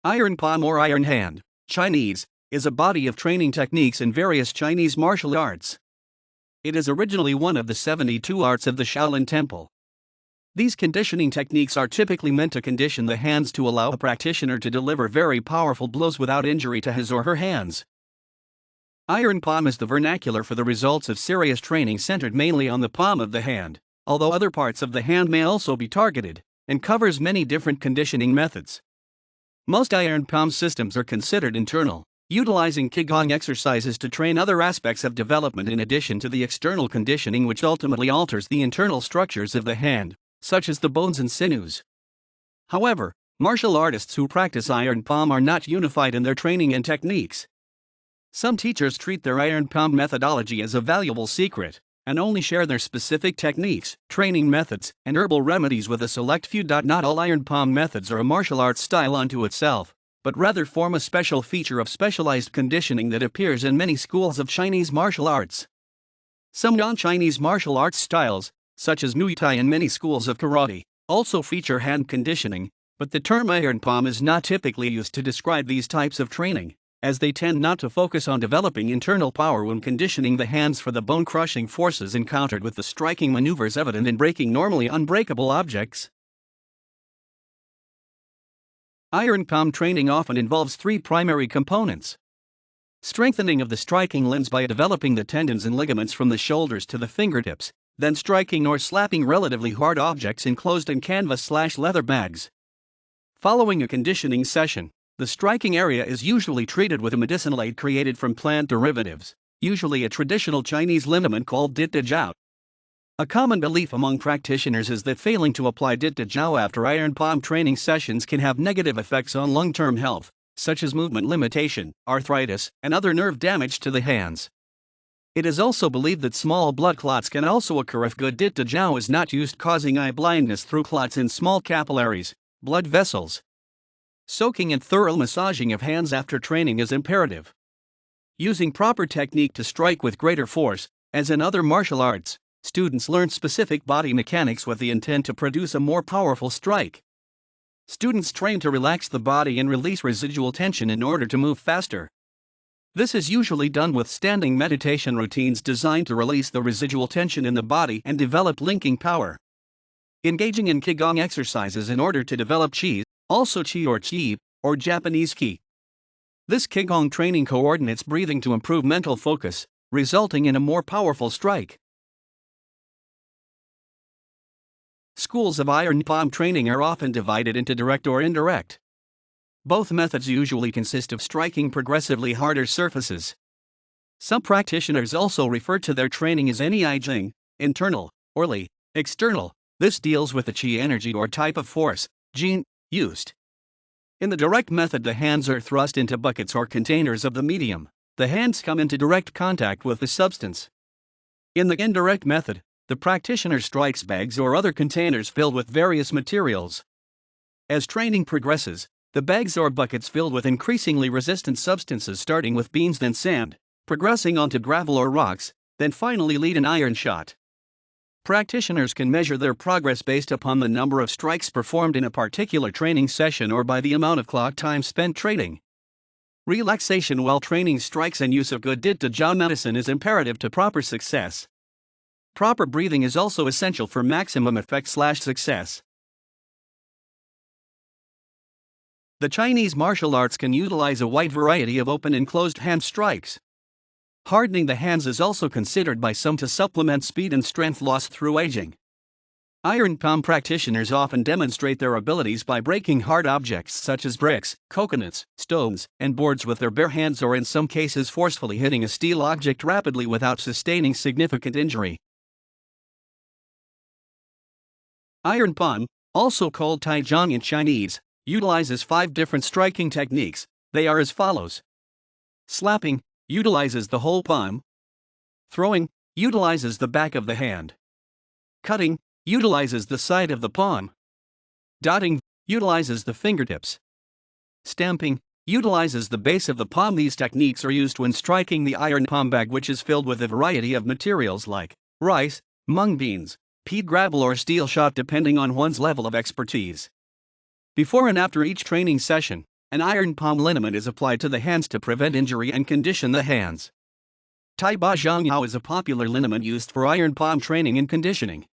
Iron palm or iron hand, Chinese, is a body of training techniques in various Chinese martial arts. It is originally one of the 72 arts of the Shaolin Temple. These conditioning techniques are typically meant to condition the hands to allow a practitioner to deliver very powerful blows without injury to his or her hands. Iron palm is the vernacular for the results of serious training centered mainly on the palm of the hand, although other parts of the hand may also be targeted, and covers many different conditioning methods. Most iron palm systems are considered internal, utilizing Qigong exercises to train other aspects of development in addition to the external conditioning which ultimately alters the internal structures of the hand, such as the bones and sinews. However, martial artists who practice iron palm are not unified in their training and techniques. Some teachers treat their iron palm methodology as a valuable secret, and only share their specific techniques, training methods, and herbal remedies with a select few. Not all iron palm methods are a martial arts style unto itself, but rather form a special feature of specialized conditioning that appears in many schools of Chinese martial arts. Some non-Chinese martial arts styles, such as Muay Thai and many schools of karate, also feature hand conditioning, but the term iron palm is not typically used to describe these types of training, as they tend not to focus on developing internal power when conditioning the hands for the bone-crushing forces encountered with the striking maneuvers evident in breaking normally unbreakable objects. Iron palm training often involves three primary components: strengthening of the striking limbs by developing the tendons and ligaments from the shoulders to the fingertips, then striking or slapping relatively hard objects enclosed in canvas/leather bags. Following a conditioning session, the striking area is usually treated with a medicinal aid created from plant derivatives, usually a traditional Chinese liniment called dit de jiao. A common belief among practitioners is that failing to apply dit de jiao after iron palm training sessions can have negative effects on long-term health, such as movement limitation, arthritis, and other nerve damage to the hands. It is also believed that small blood clots can also occur if good dit de jiao is not used, causing eye blindness through clots in small capillaries, blood vessels. Soaking and thorough massaging of hands after training is imperative. Using proper technique to strike with greater force, as in other martial arts, students learn specific body mechanics with the intent to produce a more powerful strike. Students train to relax the body and release residual tension in order to move faster. This is usually done with standing meditation routines designed to release the residual tension in the body and develop linking power. Engaging in Qigong exercises in order to develop qi, also qi or Japanese ki. This Qigong training coordinates breathing to improve mental focus, resulting in a more powerful strike. Schools of iron palm training are often divided into direct or indirect. Both methods usually consist of striking progressively harder surfaces. Some practitioners also refer to their training as Ni Jing, internal, or Li, external. This deals with the qi energy or type of force, jin, used. In the direct method, the hands are thrust into buckets or containers of the medium. The hands come into direct contact with the substance. In the indirect method, the practitioner strikes bags or other containers filled with various materials. As training progresses, the bags or buckets filled with increasingly resistant substances, starting with beans then sand, progressing onto gravel or rocks, then finally lead an iron shot. Practitioners can measure their progress based upon the number of strikes performed in a particular training session or by the amount of clock time spent training. Relaxation while training strikes and use of good dit de jiao medicine is imperative to proper success. Proper breathing is also essential for maximum effect/success. The Chinese martial arts can utilize a wide variety of open and closed hand strikes. Hardening the hands is also considered by some to supplement speed and strength lost through aging. Iron palm practitioners often demonstrate their abilities by breaking hard objects such as bricks, coconuts, stones, and boards with their bare hands, or in some cases forcefully hitting a steel object rapidly without sustaining significant injury. Iron palm, also called taizhong in Chinese, utilizes 5 different striking techniques. They are as follows. Slapping utilizes the whole palm. Throwing utilizes the back of the hand. Cutting utilizes the side of the palm. Dotting utilizes the fingertips. Stamping utilizes the base of the palm. These techniques are used when striking the iron palm bag, which is filled with a variety of materials like rice, mung beans, peat gravel, or steel shot, depending on one's level of expertise. Before and after each training session, An iron palm liniment is applied to the hands to prevent injury and condition the hands. Tai Ba Zhang Yao is a popular liniment used for iron palm training and conditioning.